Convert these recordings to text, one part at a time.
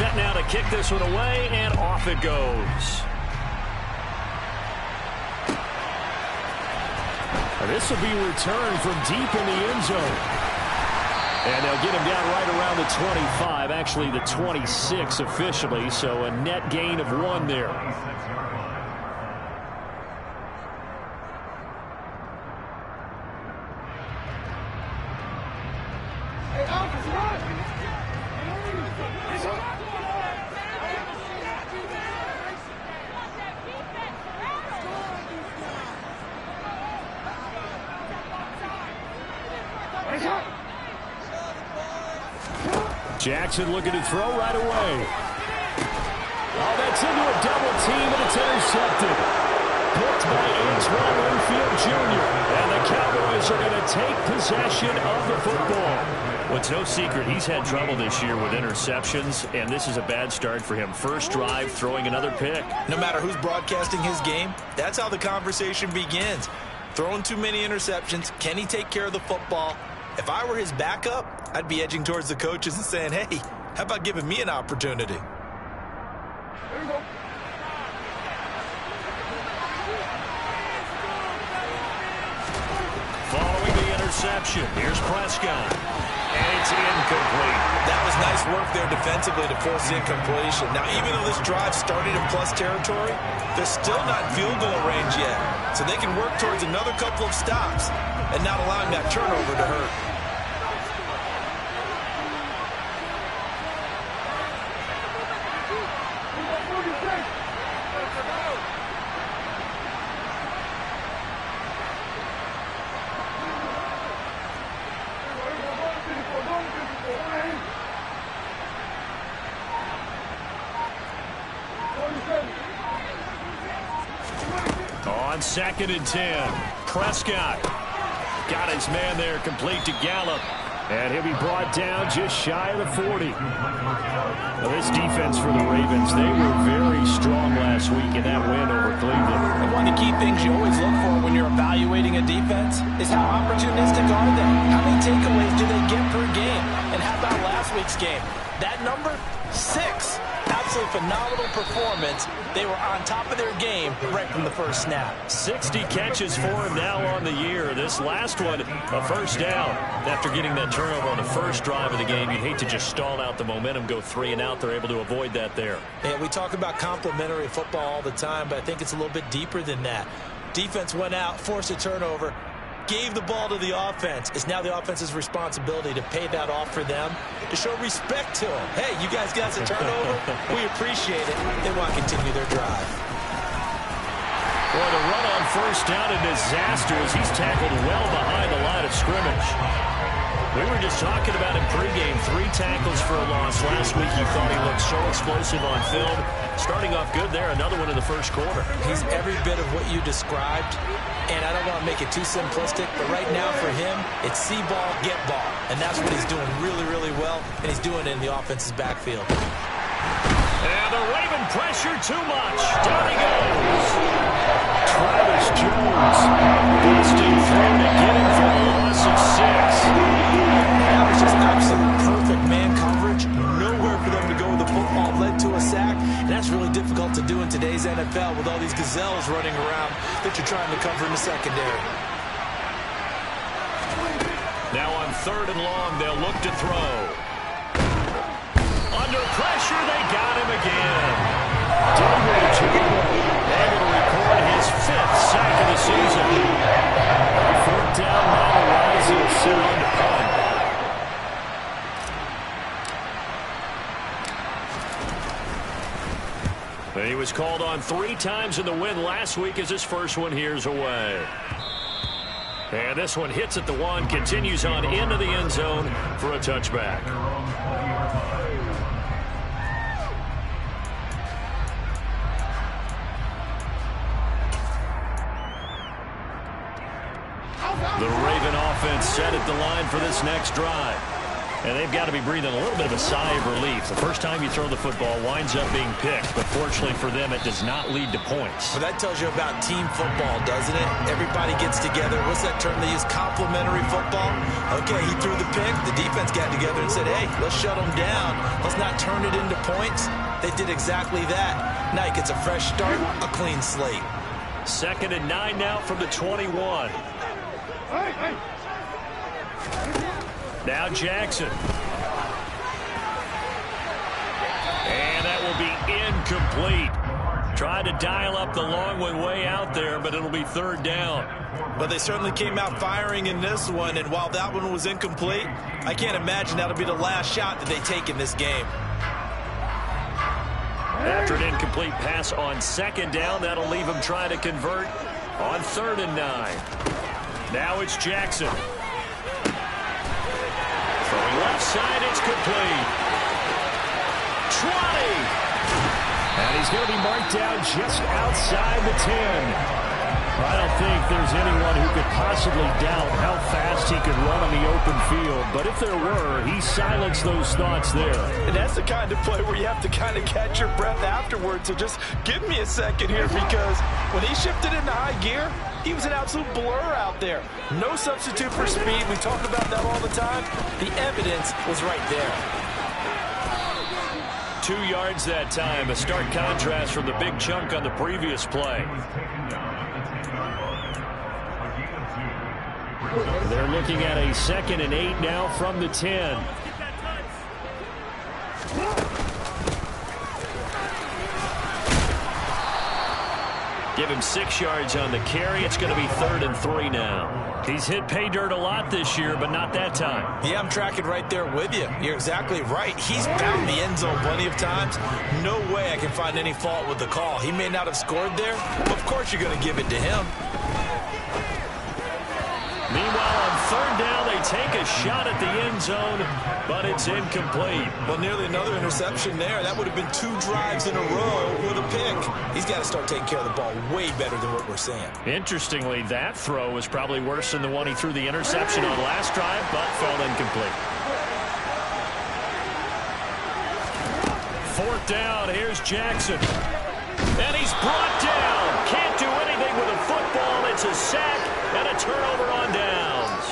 Set now to kick this one away, and off it goes. This will be returned from deep in the end zone. And they'll get him down right around the 25, actually the 26 officially, so a net gain of 1 there. Jackson looking to throw right away. Oh, that's into a double team, and it's intercepted. Picked by Antoine Winfield Jr. And the Cowboys are going to take possession of the football. Well, it's no secret he's had trouble this year with interceptions, and this is a bad start for him. First drive, throwing another pick. No matter who's broadcasting his game, that's how the conversation begins. Throwing too many interceptions, can he take care of the football? If I were his backup, I'd be edging towards the coaches and saying, hey, how about giving me an opportunity? Following the interception, here's Prescott. And it's incomplete. That was nice work there defensively to force the incompletion. Now, even though this drive started in plus territory, they're still not in field goal range yet. So they can work towards another couple of stops and not allowing that turnover to hurt. On 2nd and 10, Prescott got his man there, complete to Gallup, and he'll be brought down just shy of the 40. Now, this defense for the Ravens, they were very strong last week in that win over Cleveland. And one of the key things you always look for when you're evaluating a defense is how opportunistic are they? How many takeaways do they get per game? And how about last week's game? That number, 6. Absolutely phenomenal performance. They were on top of their game right from the first snap. 60 catches for him now on the year. This last one, a first down. After getting that turnover on the first drive of the game, you'd hate to just stall out the momentum, go 3 and out. They're able to avoid that there. And we talk about complementary football all the time, but I think it's a little bit deeper than that. Defense went out, forced a turnover, gave the ball to the offense. It's now the offense's responsibility to pay that off for them, to show respect to them. Hey, you guys got a turnover? We appreciate it. They want to continue their drive. Boy, the run on first down, a disaster as he's tackled well behind the line of scrimmage. We were just talking about him pregame. 3 tackles for a loss last week. You thought he looked so explosive on film. Starting off good there, another one in the first quarter. He's every bit of what you described, and I don't want to make it too simplistic, but right now for him, it's see ball, get ball. And that's what he's doing really, really well, and he's doing it in the offense's backfield. And the Raven pressure too much. Down he goes. Travis Jones busting through to get him for a loss of 6. That was just absolute perfect man coverage. Nowhere for them to go with the football. Led to a sack, and that's really difficult to do in today's NFL with all these gazelles running around that you're trying to cover in the secondary. Now on 3rd and long, they'll look to throw. Under pressure, they got him again. David Ojabo able to record his 5th sack of the season. 4th down now, Rising set on to punt. He was called on 3 times in the win last week as his first one here's away. And this one hits at the 1, continues on into the end zone for a touchback. The Raven offense set at the line for this next drive. And they've got to be breathing a little bit of a sigh of relief. The first time you throw the football winds up being picked, but fortunately for them, it does not lead to points. Well, that tells you about team football, doesn't it? Everybody gets together. What's that term they use? Complementary football. Okay, he threw the pick. The defense defense got together and said, hey, let's shut them down. Let's not turn it into points. They did exactly that. Now he gets a fresh start, a clean slate. 2nd and 9 now from the 21. Now Jackson. And that will be incomplete. Tried to dial up the long one way out there, but it'll be 3rd down. But they certainly came out firing in this one, and while that one was incomplete, I can't imagine that'll be the last shot that they take in this game. After an incomplete pass on 2nd down, that'll leave him trying to convert on 3rd and 9. Now it's Jackson. Throwing left side, it's complete. 20! And he's going to be marked down just outside the 10. I don't think there's anyone who could possibly doubt how fast he could run on the open field. But if there were, he silenced those thoughts there. And that's the kind of play where you have to kind of catch your breath afterwards. So just give me a second here, because when he shifted into high gear, he was an absolute blur out there. No substitute for speed. We talk about that all the time. The evidence was right there. 2 yards that time, a stark contrast from the big chunk on the previous play. They're looking at a 2nd and 8 now from the 10. Give him 6 yards on the carry. It's going to be 3rd and 3 now. He's hit pay dirt a lot this year, but not that time. Yeah, I'm tracking right there with you. You're exactly right. He's found the end zone plenty of times. No way I can find any fault with the call. He may not have scored there. Of course you're going to give it to him. Meanwhile, on 3rd down, they take a shot at the end zone, but it's incomplete. Well, nearly another interception there. That would have been 2 drives in a row with a pick. He's got to start taking care of the ball way better than what we're seeing. Interestingly, that throw was probably worse than the one he threw the interception on last drive, but fell incomplete. 4th down, here's Jackson. And he's brought down. Can't do anything with a football. It's a sack and a turnover on downs.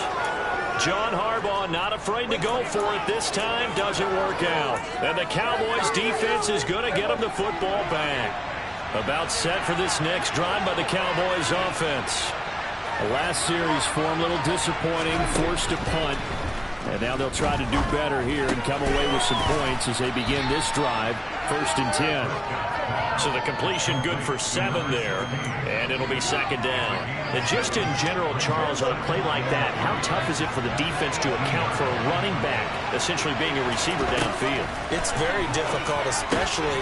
John Harbaugh not afraid to go for it this time. Doesn't work out. And the Cowboys defense is going to get him the football back. About set for this next drive by the Cowboys offense. The last series for him, a little disappointing, forced to punt. And now they'll try to do better here and come away with some points as they begin this drive. 1st and 10. So the completion good for 7 there, and it'll be 2nd down. And just in general, Charles, on a play like that, how tough is it for the defense to account for a running back essentially being a receiver downfield? It's very difficult, especially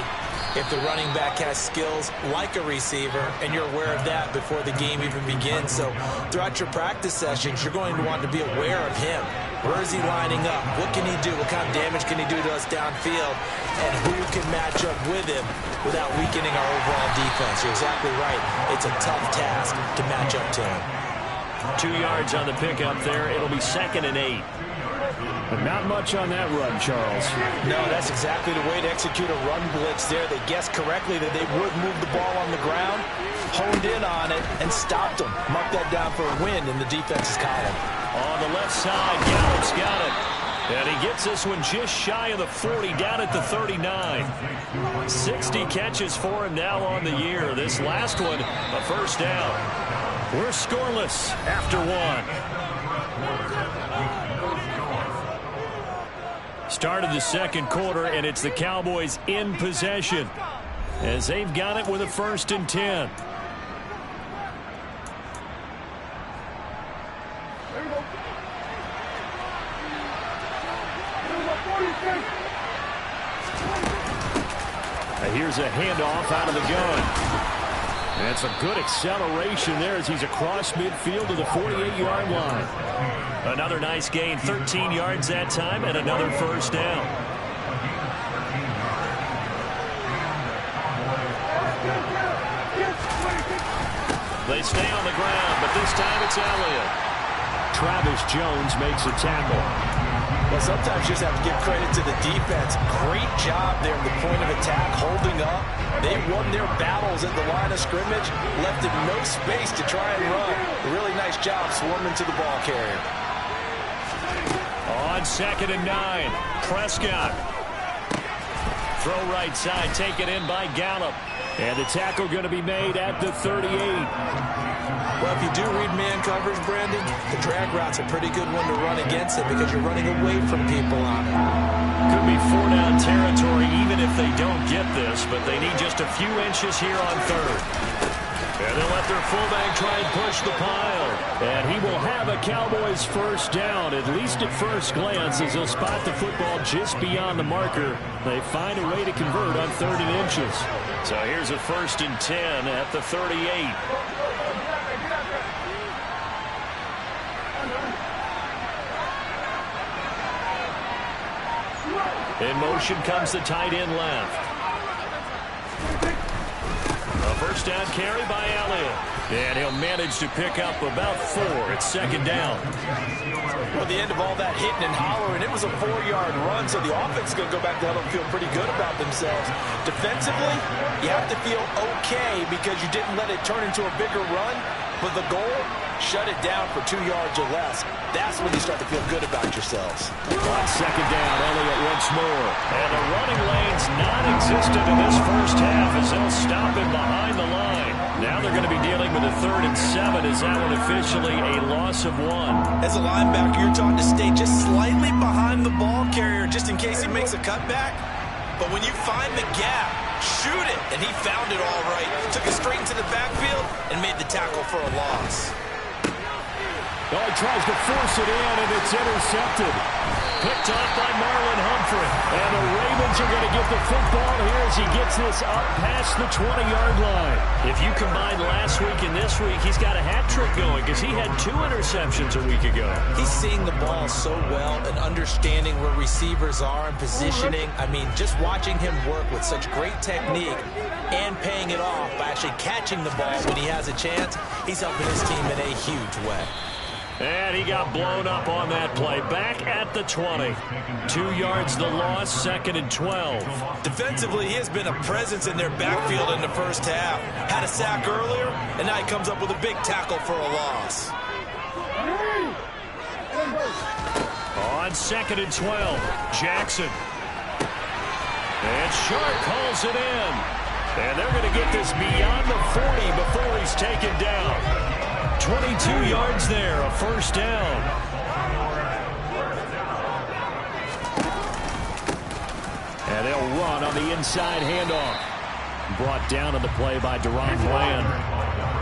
if the running back has skills like a receiver, and you're aware of that before the game even begins. So throughout your practice sessions, you're going to want to be aware of him. Where is he lining up? What can he do? What kind of damage can he do to us downfield? And who can match up with him without weakening our overall defense? You're exactly right. It's a tough task to match up to him. 2 yards on the pickup there. It'll be 2nd and 8. But not much on that run, Charles. No, that's exactly the way to execute a run blitz there. They guessed correctly that they would move the ball on the ground, honed in on it, and stopped them. Mark that down for a win in the defense's column. On the left side, Gallup's got it. And he gets this one just shy of the 40, down at the 39. 60 catches for him now on the year. This last one, a 1st down. We're scoreless after 1. Start of the 2nd quarter, and it's the Cowboys in possession as they've got it with a 1st and 10. Here's a handoff out of the gun. And it's a good acceleration there as he's across midfield to the 48-yard line. Another nice gain, 13 yards that time, and another 1st down. They stay on the ground, but this time it's Elliott. Travis Jones makes a tackle. Well, sometimes you just have to give credit to the defense. Great job there at the point of attack, holding up. They won their battles at the line of scrimmage, left it no space to try and run. A really nice job swarming to the ball carrier. On On 2nd and 9, Prescott. Throw right side, taken in by Gallup. And the tackle going to be made at the 38. Well, if you do read man coverage, Brandon, the drag route's a pretty good one to run against it because you're running away from people on it. Could be 4-down territory even if they don't get this, but they need just a few inches here on 3rd. And they'll let their fullback try and push the pile. And he will have a Cowboys first down, at least at first glance, as he'll spot the football just beyond the marker. They find a way to convert on 3rd and inches. So here's a 1st and 10 at the 38. In motion comes the tight end left. A first down carry by Elliott. And he'll manage to pick up about 4 at 2nd down. Well, the end of all that hitting and hollering, it was a 4-yard run, so the offense is going to go back to let them feel pretty good about themselves. Defensively, you have to feel okay because you didn't let it turn into a bigger run, but the goal, shut it down for 2 yards or less. That's when you start to feel good about yourselves. On 2nd down, Elliott once more. And the running lane's non-existent in this first half as they'll stop him behind the line. Now they're going to be dealing with a 3rd and 7. Is that one officially a loss of 1? As a linebacker, you're taught to stay just slightly behind the ball carrier just in case he makes a cutback. But when you find the gap, shoot it. And he found it all right. Took it straight into the backfield and made the tackle for a loss. Oh, he tries to force it in, and it's intercepted. Picked off by Marlon Humphrey. And the Ravens are going to get the football here as he gets this up past the 20-yard line. If you combine last week and this week, he's got a hat trick going because he had 2 interceptions a week ago. He's seeing the ball so well and understanding where receivers are and positioning. I mean, just watching him work with such great technique and paying it off by actually catching the ball when he has a chance, he's helping his team in a huge way. And he got blown up on that play. Back at the 20. 2 yards the loss, 2nd and 12. Defensively, he has been a presence in their backfield in the first half. Had a sack earlier, and now he comes up with a big tackle for a loss. On 2nd and 12, Jackson. And Sharp hauls it in. And they're going to get this beyond the 40 before he's taken down. 22 yards there, a first down. And they'll run on the inside handoff. Brought down on the play by Deron Bland.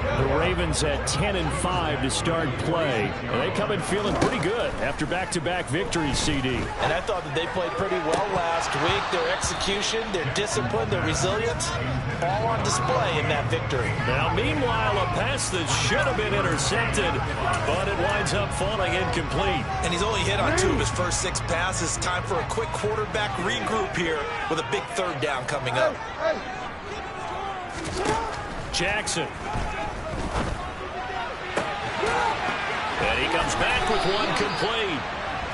The Ravens at 10-5 to start play. And they come in feeling pretty good after back-to-back victories, CD. And I thought that they played pretty well last week. Their execution, their discipline, their resilience, all on display in that victory. Now, meanwhile, a pass that should have been intercepted, but it winds up falling incomplete. And he's only hit on 2 of his first 6 passes. Time for a quick quarterback regroup here with a big 3rd down coming up. Jackson. And he comes back with 1 complete.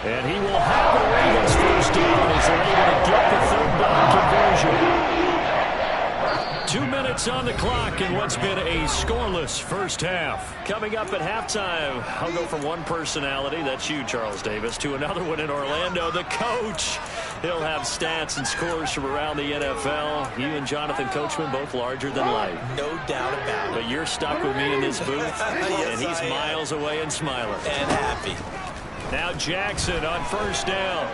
And he will have the Ravens first down as they're able to get the 3rd down conversion. 2 minutes on the clock in what's been a scoreless first half. Coming up at halftime, I'll go from one personality, that's you, Charles Davis, to another one in Orlando, the coach. He'll have stats and scores from around the NFL. You and Jonathan Coachman both larger than life. No doubt about it. But you're stuck with me in this booth, yes, and he's miles away and smiling. And happy. Now Jackson on first down.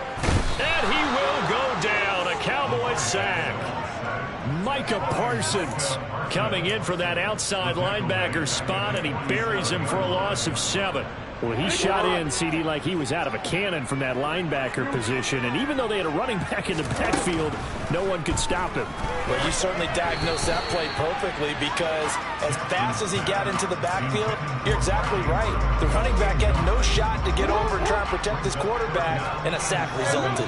And he will go down. A Cowboys sack. Micah Parsons coming in for that outside linebacker spot, and he buries him for a loss of 7. Well, he shot in, CD, like he was out of a cannon from that linebacker position. And even though they had a running back in the backfield, no one could stop him. Well, you certainly diagnosed that play perfectly because as fast as he got into the backfield, you're exactly right. The running back had no shot to get over and try and protect his quarterback, and a sack resulted.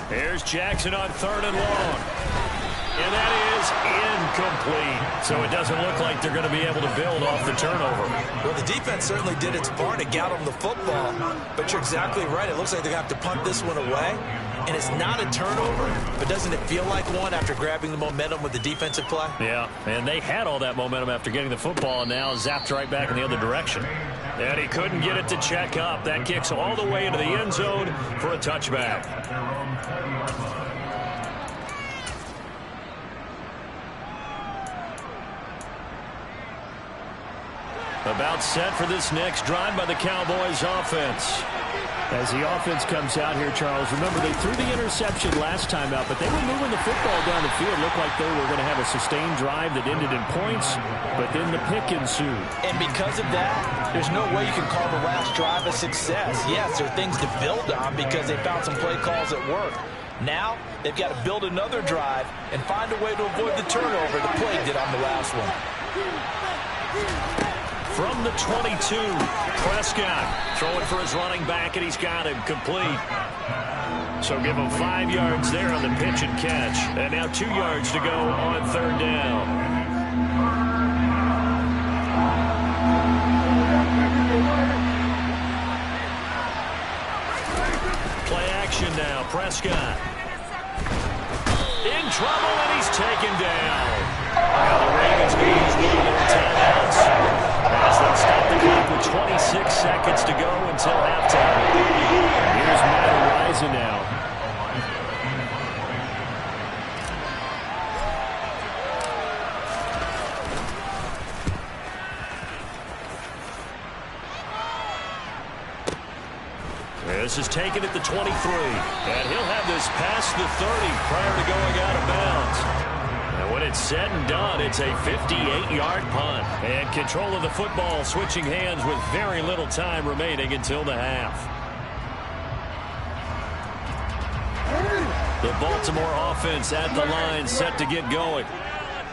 Here's Jackson on 3rd and long. And that is incomplete. So it doesn't look like they're going to be able to build off the turnover. Well, the defense certainly did its part to get them the football. But you're exactly right. It looks like they're going to have to punt this one away. and it's not a turnover, but doesn't it feel like one after grabbing the momentum with the defensive play? Yeah, and they had all that momentum after getting the football, and now zapped right back in the other direction. And he couldn't get it to check up. That kicks all the way into the end zone for a touchback. About set for this next drive by the Cowboys offense. As the offense comes out here, Charles, remember they threw the interception last time out, but they were moving the football down the field. Looked like they were going to have a sustained drive that ended in points, but then the pick ensued. And because of that, there's no way you can call the last drive a success. Yes, there are things to build on because they found some play calls that work. Now, they've got to build another drive and find a way to avoid the turnover the play did on the last one. From the 22, Prescott throwing for his running back, and he's got him complete. So give him 5 yards there on the pitch and catch. And now 2 yards to go on third down. Play action now, Prescott. In trouble, and he's taken down. Now the Ravens can use one of their timeouts as they'll stop the clock with 26 seconds to go until halftime. Here's Matt Rising now. This is taken at the 23, and he'll have this past the 30 prior to going out of bounds. And when it's said and done, it's a 58-yard punt. And control of the football switching hands with very little time remaining until the half. The Baltimore offense at the line set to get going.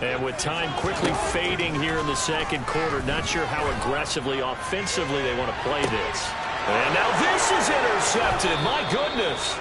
And with time quickly fading here in the second quarter, not sure how aggressively, offensively they want to play this. And now this is intercepted. My goodness.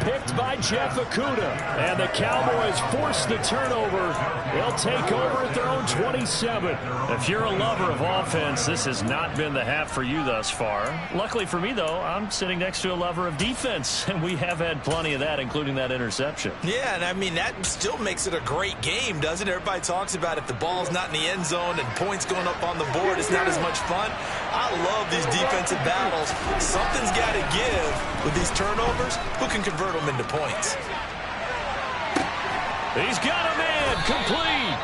Picked by Jeff Okudah. And the Cowboys force the turnover. They'll take over at their own 27. If you're a lover of offense, this has not been the half for you thus far. Luckily for me, though, I'm sitting next to a lover of defense, and we have had plenty of that, including that interception. Yeah, and I mean, that still makes it a great game, doesn't it? Everybody talks about if the ball's not in the end zone and points going up on the board, it's not as much fun. I love these defensive battles. Something's got to give with these turnovers. Who can convert them into points? He's got a man complete.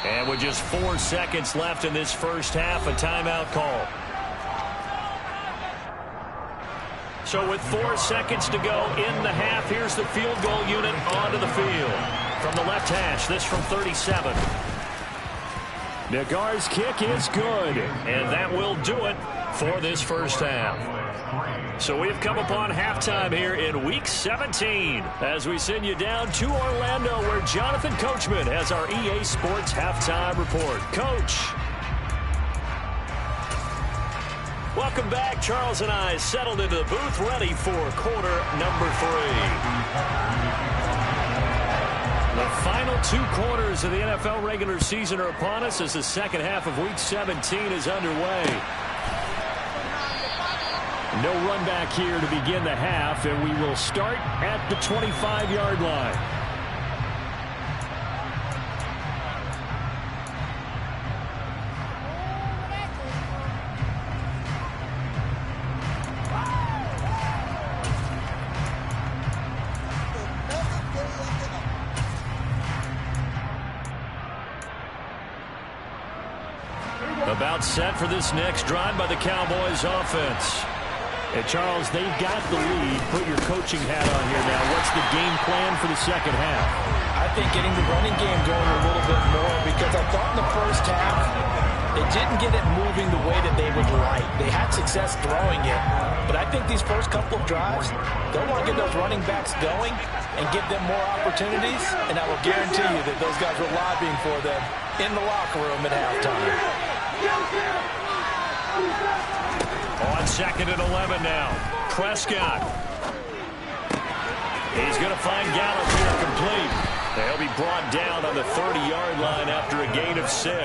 And with just 4 seconds left in this first half, a timeout call. So with 4 seconds to go in the half, here's the field goal unit onto the field. From the left hash, this from 37. Nagar's kick is good, and that will do it for this first half. So we've come upon halftime here in Week 17 as we send you down to Orlando where Jonathan Coachman has our EA Sports Halftime Report. Coach. Welcome back. Charles and I settled into the booth ready for quarter number 3. The final 2 quarters of the NFL regular season are upon us as the second half of Week 17 is underway. No run back here to begin the half, and we will start at the 25-yard line. About set for this next drive by the Cowboys offense. Hey, Charles, they've got the lead. Put your coaching hat on here now. What's the game plan for the second half? I think getting the running game going a little bit more because I thought in the first half they didn't get it moving the way that they would like. They had success throwing it, but I think these first couple of drives, they'll want to get those running backs going and give them more opportunities, and I will guarantee you that those guys were lobbying for them in the locker room at halftime. On second and 11 now. Prescott. He's going to find Gallup here complete. He'll be brought down on the 30-yard line after a gain of 6.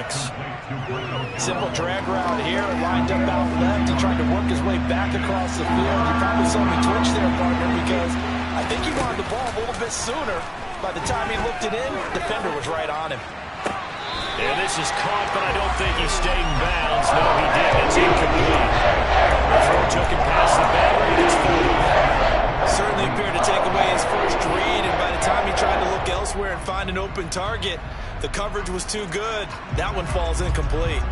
Simple drag route here, lined up out left. He tried to work his way back across the field. You probably saw me twitch there, partner, because I think he wanted the ball a little bit sooner. By the time he looked it in, the defender was right on him. And this is caught, but I don't think he stayed in bounds. No, he did. It's incomplete. The throw took him past the boundary, and it's full. Certainly appeared to take away his first read, and by the time he tried to look elsewhere and find an open target, the coverage was too good. That one falls incomplete.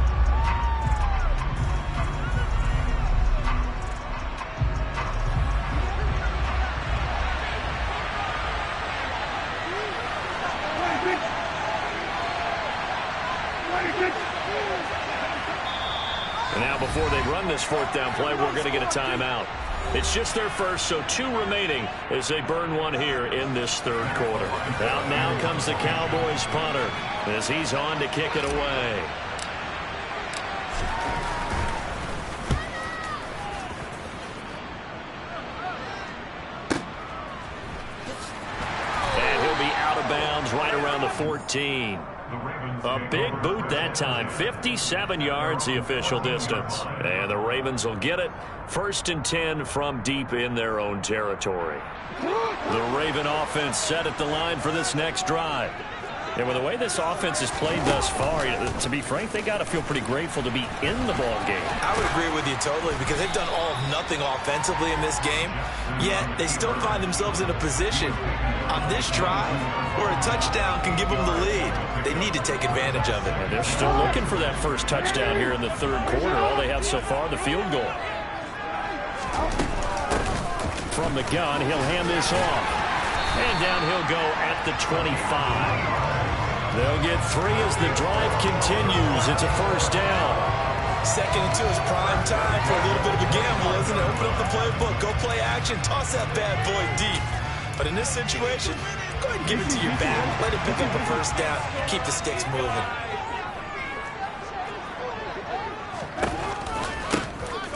And now before they run this fourth down play, we're going to get a timeout. It's just their first, so 2 remaining as they burn one here in this third quarter. Out now comes the Cowboys punter as he's on to kick it away. And he'll be out of bounds right around the 14. A big boot that time. 57 yards the official distance. And the Ravens will get it. 1st and 10 from deep in their own territory. The Raven offense set at the line for this next drive. And with the way this offense has played thus far, to be frank, they got to feel pretty grateful to be in the ball game. I would agree with you totally, because they've done all of nothing offensively in this game, yet they still find themselves in a position on this drive where a touchdown can give them the lead. They need to take advantage of it. And they're still looking for that first touchdown here in the third quarter. All they have so far, the field goal. From the gun, he'll hand this off. And down he'll go at the 25. They'll get 3 as the drive continues. It's a first down. 2nd and 2 is prime time for a little bit of a gamble, isn't it? Open up the playbook, go play action, toss that bad boy deep. But in this situation, go ahead and give it to your back. Let him pick up a first down. Keep the sticks moving.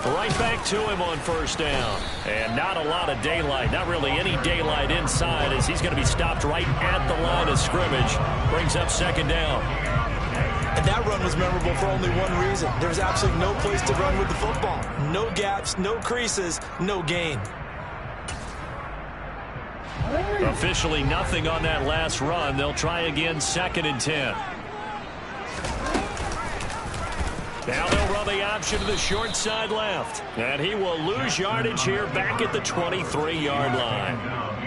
Right back to him on first down. And not a lot of daylight. Not really any daylight inside as he's going to be stopped right at the line of scrimmage. Brings up 2nd down. And that run was memorable for only one reason. There was absolutely no place to run with the football. No gaps, no creases, no gain. Officially nothing on that last run. They'll try again 2nd and 10. Now they'll run the option to the short side left. And he will lose yardage here back at the 23-yard line.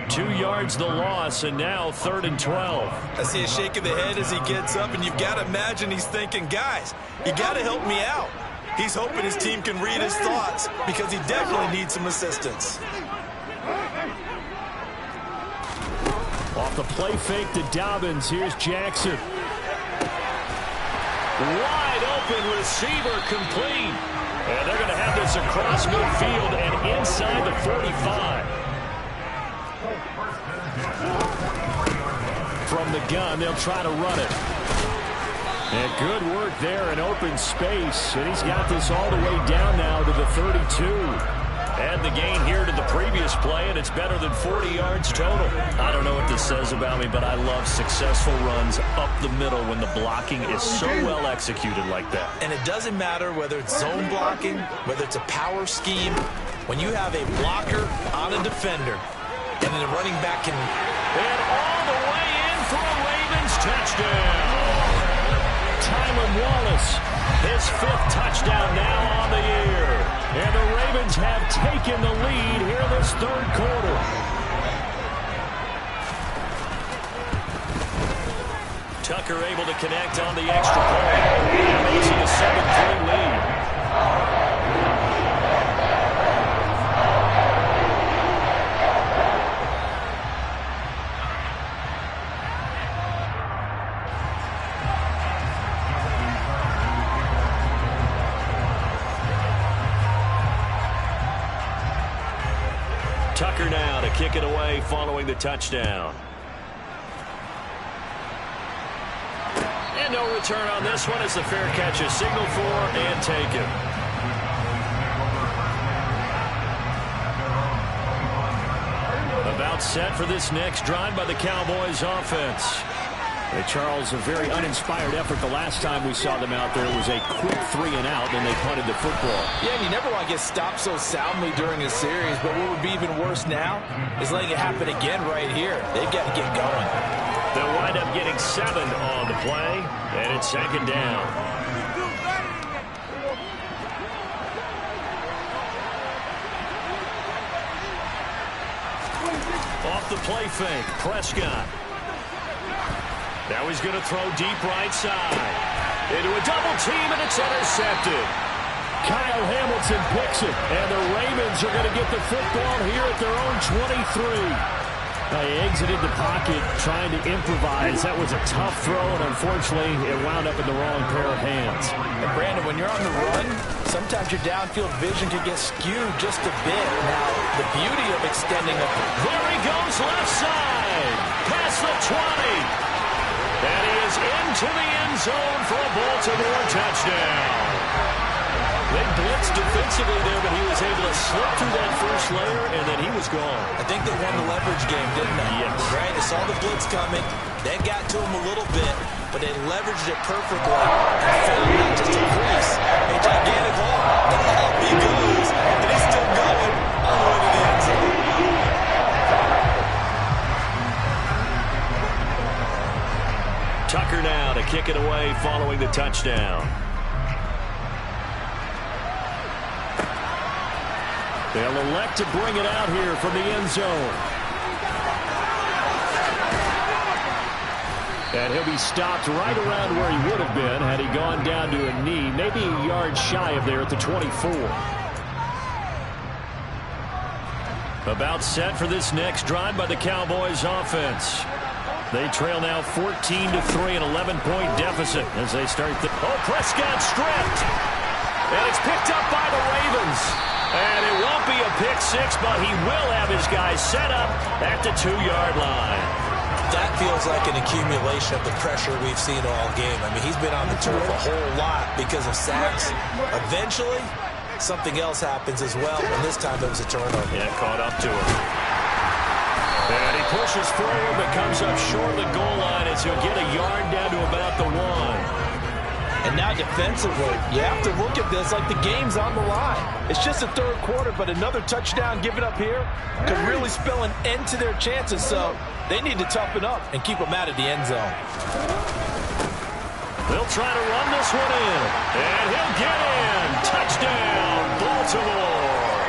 2 yards the loss, and now 3rd and 12. I see a shake of the head as he gets up, and you've got to imagine he's thinking, guys, you got to help me out. He's hoping his team can read his thoughts because he definitely needs some assistance. Off the play fake to Dobbins. Here's Jackson. Wide open receiver complete. And they're going to have this across midfield and inside the 45. From the gun, they'll try to run it. And good work there in open space. And he's got this all the way down now to the 32. Add the gain here to the previous play, and it's better than 40 yards total. I don't know what this says about me, but I love successful runs up the middle when the blocking is so well executed like that. And it doesn't matter whether it's zone blocking, whether it's a power scheme. When you have a blocker on a defender, and then the running back can... And all the way in for a Ravens touchdown. Tylan Wallace, his 5th touchdown now on the year. And the Ravens have taken the lead here in this third quarter. Tucker able to connect on the extra point. That makes it a 7-3 lead. Tucker now to kick it away following the touchdown. And no return on this one as the fair catch is signaled for and taken. About set for this next drive by the Cowboys offense. Charles, a very uninspired effort the last time we saw them out there. It was a quick 3-and-out, and they punted the football. Yeah, and you never want to get stopped so soundly during a series, but what would be even worse now is letting it happen again right here. They've got to get going. They'll wind up getting 7 on the play, and it's 2nd down. Off the play fake, Prescott. Now he's going to throw deep right side. Into a double team, and it's intercepted. Kyle Hamilton picks it, and the Ravens are going to get the football here at their own 23. He exited the pocket trying to improvise. That was a tough throw, and unfortunately, it wound up in the wrong pair of hands. And Brandon, when you're on the run, sometimes your downfield vision can get skewed just a bit. Now, the beauty of extending a... There he goes, left side, past the 20. And he is into the end zone for a Baltimore touchdown. They blitzed defensively there, but he was able to slip through that first layer, and then he was gone. I think they won the leverage game, didn't they? Yes. Right? They saw the blitz coming. That got to him a little bit, but they leveraged it perfectly and found not just a crease, a gigantic hole. Up he goes, and he's still going all the way to the end zone. Tucker now to kick it away following the touchdown. They'll elect to bring it out here from the end zone. And he'll be stopped right around where he would have been had he gone down to a knee, maybe a yard shy of there at the 24. About set for this next drive by the Cowboys offense. They trail now 14-3, an 11-point deficit as they start the... Oh, Prescott stripped. And it's picked up by the Ravens. And it won't be a pick six, but he will have his guys set up at the 2-yard line. That feels like an accumulation of the pressure we've seen all game. I mean, he's been on the turf a whole lot because of sacks. Eventually, something else happens as well, and this time it was a turnover. Yeah, caught up to him. And he pushes forward, but comes up short of the goal line as he'll get a yard down to about the 1. And now defensively, you have to look at this like the game's on the line. It's just the third quarter, but another touchdown given up here could really spell an end to their chances. So they need to toughen up and keep them out of the end zone. They'll try to run this one in. And he'll get in. Touchdown, Baltimore.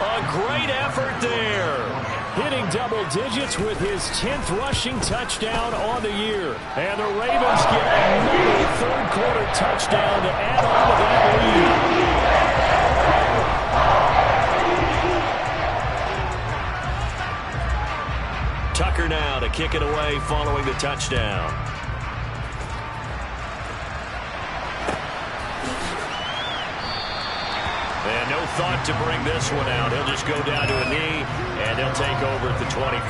A great effort there. Hitting double digits with his 10th rushing touchdown on the year. And the Ravens get another third-quarter touchdown to add on to that lead. Tucker now to kick it away following the touchdown. And no thought to bring this one out. He'll just go down to a knee, and they'll take over at the 25.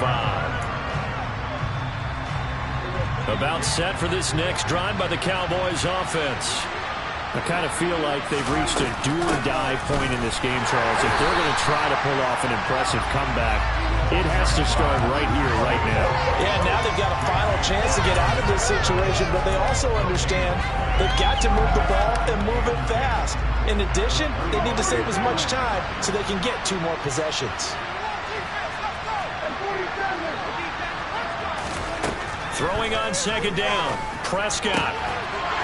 About set for this next drive by the Cowboys offense. I kind of feel like they've reached a do-or-die point in this game, Charles. If they're going to try to pull off an impressive comeback, it has to start right here, right now. Yeah, now they've got a final chance to get out of this situation, but they also understand they've got to move the ball and move it fast. In addition, they need to save as much time so they can get 2 more possessions. Throwing on 2nd down, Prescott.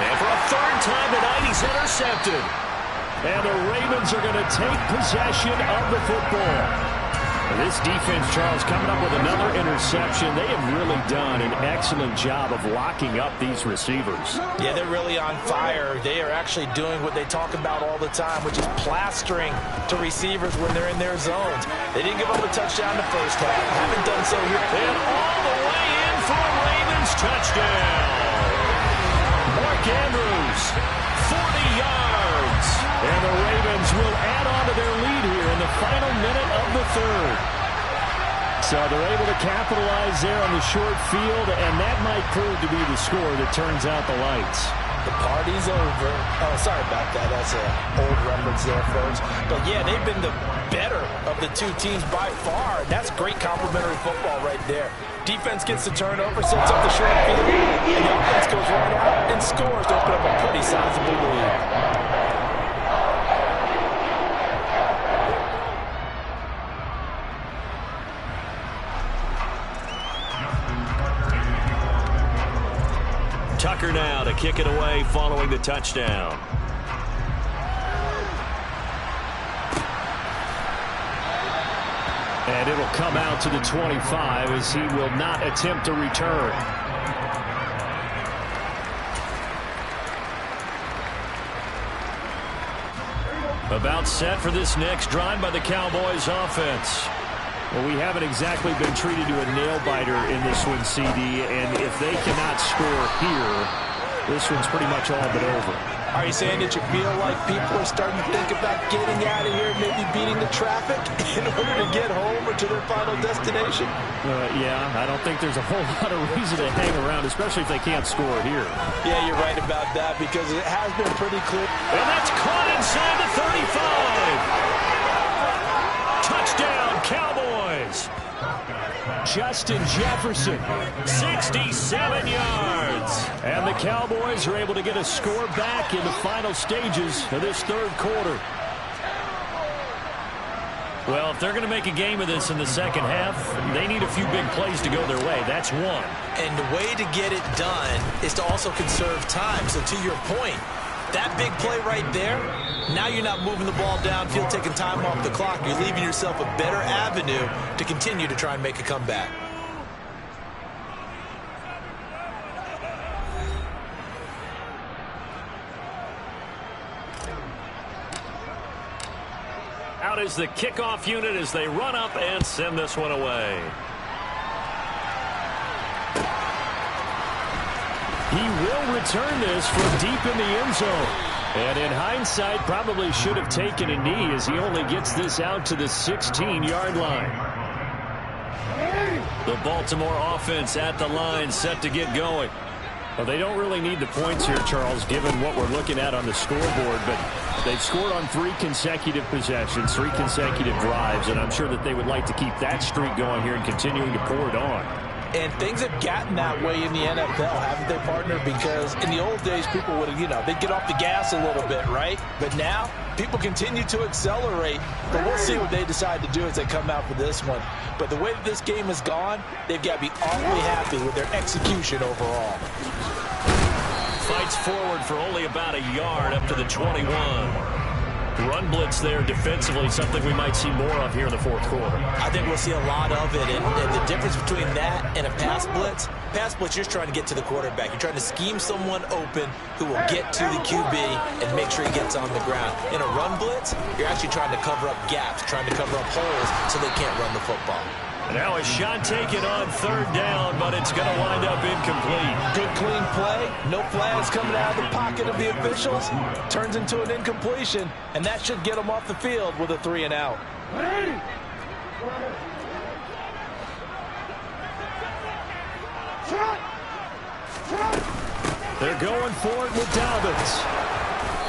And for a 3rd time tonight, he's intercepted. And the Ravens are going to take possession of the football. This defense, Charles, coming up with another interception. They have really done an excellent job of locking up these receivers. Yeah, they're really on fire. They are actually doing what they talk about all the time, which is plastering to receivers when they're in their zones. They didn't give up a touchdown the first half. Haven't done so here. And all the way in for a Ravens touchdown. Mark Andrews, 40 yards. And the Ravens will add on to their lead here in the final minute of the 3rd. So they're able to capitalize there on the short field, and that might prove to be the score that turns out the lights. The party's over. Oh, sorry about that. That's an old reference there, folks. But, yeah, they've been the better of the 2 teams by far, and that's great complimentary football right there. Defense gets the turnover, sets up the short field, and the offense goes right out and scores to open up a pretty sizable lead. Tucker now to kick it away following the touchdown. And it'll come out to the 25 as he will not attempt a return. About set for this next drive by the Cowboys offense. Well, we haven't exactly been treated to a nail-biter in this one, CD, and if they cannot score here, this one's pretty much all but over. Are you saying that you feel like people are starting to think about getting out of here, maybe beating the traffic in order to get home or to their final destination? Yeah, I don't think there's a whole lot of reason to hang around, especially if they can't score here. Yeah, you're right about that because it has been pretty clear. And that's caught inside the 35. Touchdown, Cowboys. Justin Jefferson, 67 yards. And the Cowboys are able to get a score back in the final stages of this third quarter. Well, if they're going to make a game of this in the second half, they need a few big plays to go their way. That's one. And the way to get it done is to also conserve time. So to your point, that big play right there, now you're not moving the ball downfield, taking time off the clock. You're leaving yourself a better avenue to continue to try and make a comeback. Out is the kickoff unit as they run up and send this one away. He will return this from deep in the end zone. And in hindsight, probably should have taken a knee as he only gets this out to the 16-yard line. The Baltimore offense at the line, set to get going. Well, they don't really need the points here, Charles, given what we're looking at on the scoreboard, but they've scored on 3 consecutive possessions, 3 consecutive drives, and I'm sure that they would like to keep that streak going here and continuing to pour it on. And things have gotten that way in the NFL, haven't they, partner? Because in the old days, people would have, they'd get off the gas a little bit, right? But now, people continue to accelerate. But we'll see what they decide to do as they come out for this one. But the way that this game has gone, they've got to be awfully happy with their execution overall. Fights forward for only about a yard up to the 21. Run blitz there defensively, something we might see more of here in the fourth quarter. I think we'll see a lot of it, and the difference between that and a pass blitz, you're just trying to get to the quarterback. You're trying to scheme someone open who will get to the QB and make sure he gets on the ground. In a run blitz, you're actually trying to cover up gaps, trying to cover up holes so they can't run the football. Now a shot taken on third down, but it's going to wind up incomplete. Good clean play. No flags coming out of the pocket of the officials. Turns into an incompletion, and that should get them off the field with a 3 and out. They're going for it with Dobbins.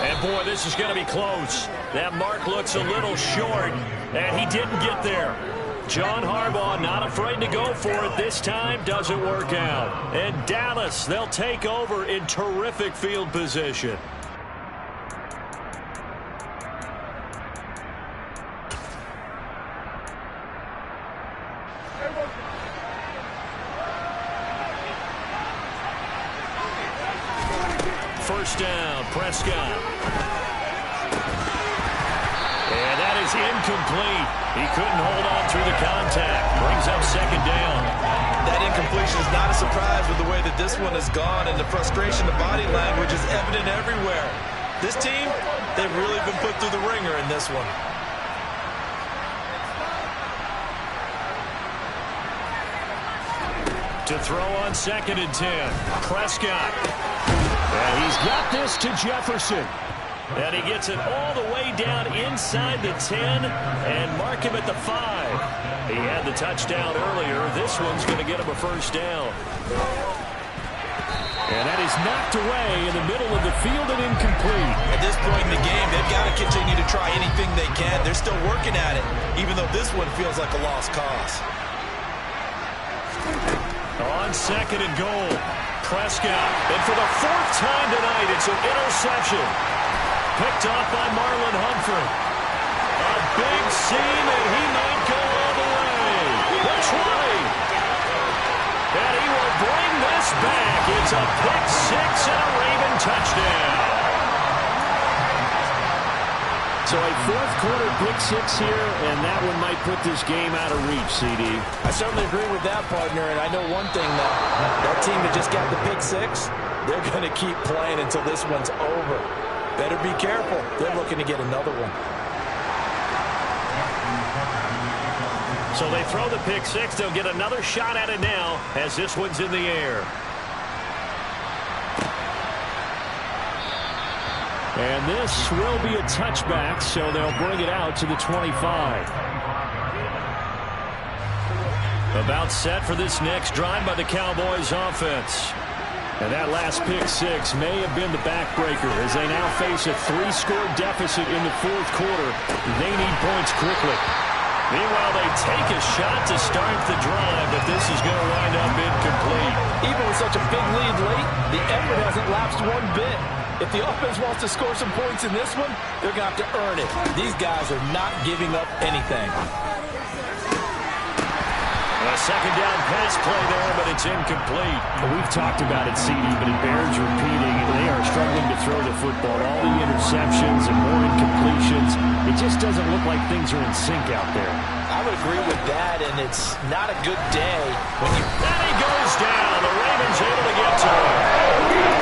And boy, this is going to be close. That mark looks a little short, and he didn't get there. John Harbaugh not afraid to go for it this time. Doesn't work out. And Dallas, they'll take over in terrific field position. First down, Prescott. And that is incomplete. He couldn't hold on through the contact. Brings up second down. That incompletion is not a surprise with the way that this one has gone, and the frustration, the body language is evident everywhere. This team, they've really been put through the ringer in this one. To throw on 2nd and 10. Prescott. And he's got this to Jefferson. And he gets it all the way down inside the 10 and mark him at the 5. He had the touchdown earlier. This one's going to get him a first down. And that is knocked away in the middle of the field and incomplete. At this point in the game, they've got to continue to try anything they can. They're still working at it, even though this one feels like a lost cause. On second and goal, Prescott. And for the fourth time tonight, it's an interception. Picked off by Marlon Humphrey. A big seam, and he might go all the way. The 20. And he will bring this back. It's a pick six and a Raven touchdown. So a fourth quarter pick six here, and that one might put this game out of reach, CD. I certainly agree with that, partner, and I know one thing, though. That team that just got the pick six, they're going to keep playing until this one's over. Better be careful. They're looking to get another one. So they throw the pick six. They'll get another shot at it now as this one's in the air. And this will be a touchback, so they'll bring it out to the 25. About set for this next drive by the Cowboys offense. And that last pick six may have been the backbreaker as they now face a 3-score deficit in the fourth quarter. They need points quickly. Meanwhile, they take a shot to start the drive, but this is going to wind up incomplete. Even with such a big lead late, the effort hasn't lapsed one bit. If the offense wants to score some points in this one, they're going to have to earn it. These guys are not giving up anything. A second down pass play there, but it's incomplete. We've talked about it, CD, but it bears repeating. They are struggling to throw the football. All the interceptions and more incompletions. It just doesn't look like things are in sync out there. I would agree with that, and it's not a good day when you... And he goes down. The Ravens able to get to him.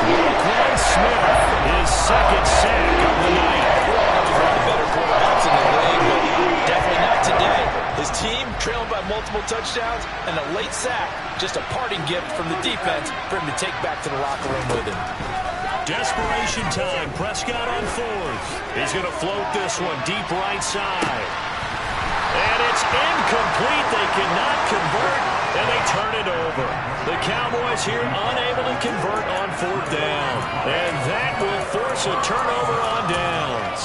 Roquan Smith, his second sack of the night. One of the better quarterbacks in the league, but definitely not today. His team trailing by multiple touchdowns, and a late sack, just a parting gift from the defense for him to take back to the locker room with him. Desperation time. Prescott on fourth. He's going to float this one deep right side. And it's incomplete. They cannot convert, and they turn it over. The Cowboys here unable to convert on fourth down. And that will force a turnover on downs.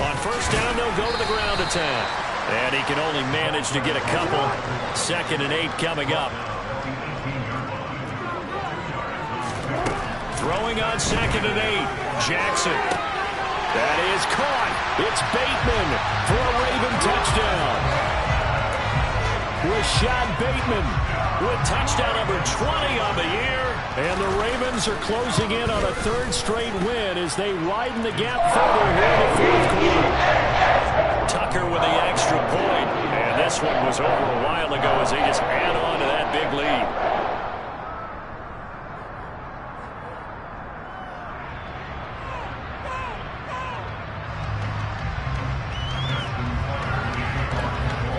On first down, they'll go to the ground attack. And he can only manage to get a couple. 2nd and 8 coming up. Throwing on 2nd and 8. Jackson. That is caught. It's Bateman for a Raven touchdown. Rashad Bateman with touchdown number 20 on the year. And the Ravens are closing in on a 3rd straight win as they widen the gap further here in the fourth quarter. Tucker with the extra point. And this one was over a while ago as they just add on to that big lead.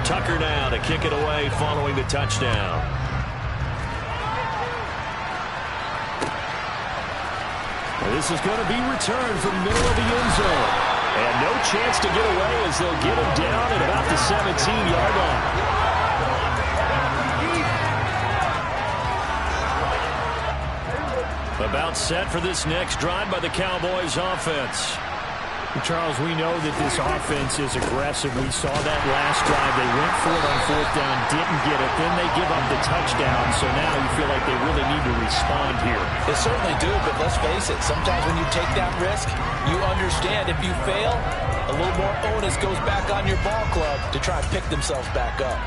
Tucker now to kick it away following the touchdown. This is going to be returned from the middle of the end zone. And no chance to get away as they'll get him down at about the 17-yard line. About set for this next drive by the Cowboys offense. Charles, we know that this offense is aggressive. We saw that last drive. They went for it on fourth down, didn't get it. Then they give up the touchdown. So now you feel like they really need to respond here. They certainly do, but let's face it. Sometimes when you take that risk, you understand if you fail, a little more onus goes back on your ball club to try and pick themselves back up.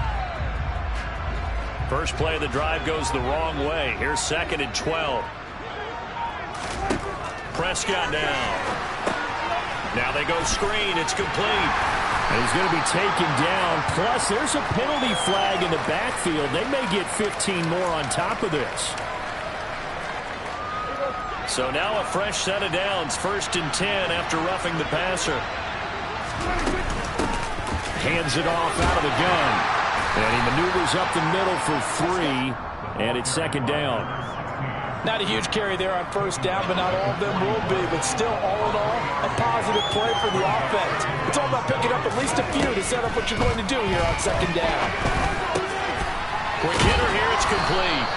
First play of the drive goes the wrong way. Here's 2nd and 12. Prescott now. Now they go screen. It's complete. And he's going to be taken down. Plus, there's a penalty flag in the backfield. They may get 15 more on top of this. So now a fresh set of downs. 1st and 10 after roughing the passer. Hands it off out of the gun. And he maneuvers up the middle for 3. And it's 2nd down. Not a huge carry there on first down, but not all of them will be. But still, all in all, a positive play for the offense. It's all about picking up at least a few to set up what you're going to do here on 2nd down. Quick hitter here, it's complete.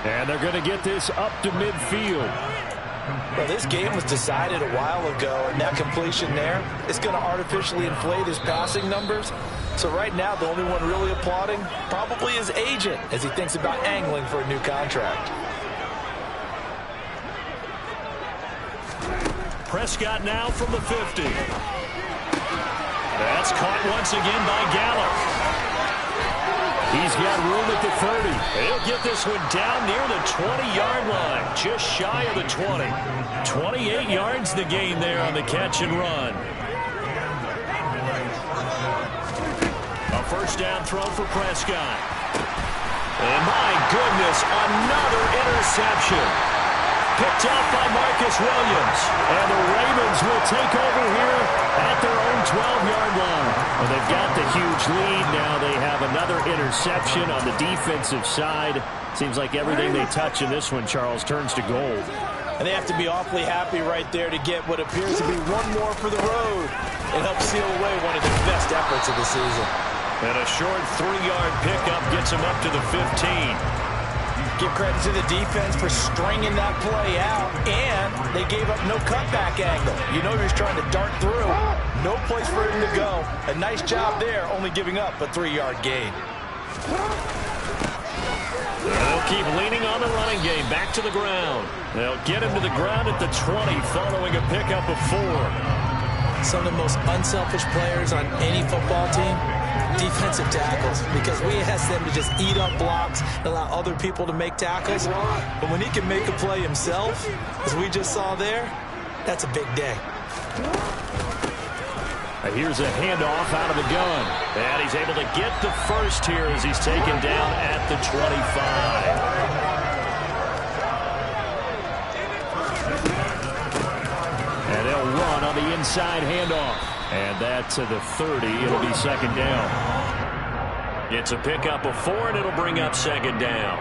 And they're going to get this up to midfield. Well, this game was decided a while ago, and that completion there is going to artificially inflate his passing numbers. So right now, the only one really applauding probably his agent as he thinks about angling for a new contract. Prescott now from the 50. That's caught once again by Gallup. He's got room at the 30. He'll get this one down near the 20-yard line, just shy of the 20. 28 yards the gain there on the catch and run. A first down throw for Prescott. And my goodness, another interception. Picked off by Marcus Williams. And the Ravens will take over here at their own 12-yard line. Well, they've got the huge lead. Now they have another interception on the defensive side. Seems like everything they touch in this one, Charles, turns to gold. And they have to be awfully happy right there to get what appears to be one more for the road. It helps seal away one of their best efforts of the season. And a short 3-yard pickup gets him up to the 15. Give credit to the defense for stringing that play out, and they gave up no cutback angle. You know he was trying to dart through. No place for him to go. A nice job there, only giving up a 3-yard gain. They'll keep leaning on the running game. Back to the ground. They'll get him to the ground at the 20 following a pickup of 4. Some of the most unselfish players on any football team, defensive tackles, because we ask them to just eat up blocks and allow other people to make tackles. But when he can make a play himself, as we just saw there, that's a big day. Here's a handoff out of the gun. And he's able to get the first here as he's taken down at the 25. And they'll run on the inside handoff. And that to the 30. It'll be second down. It's a pickup of 4, and it'll bring up second down.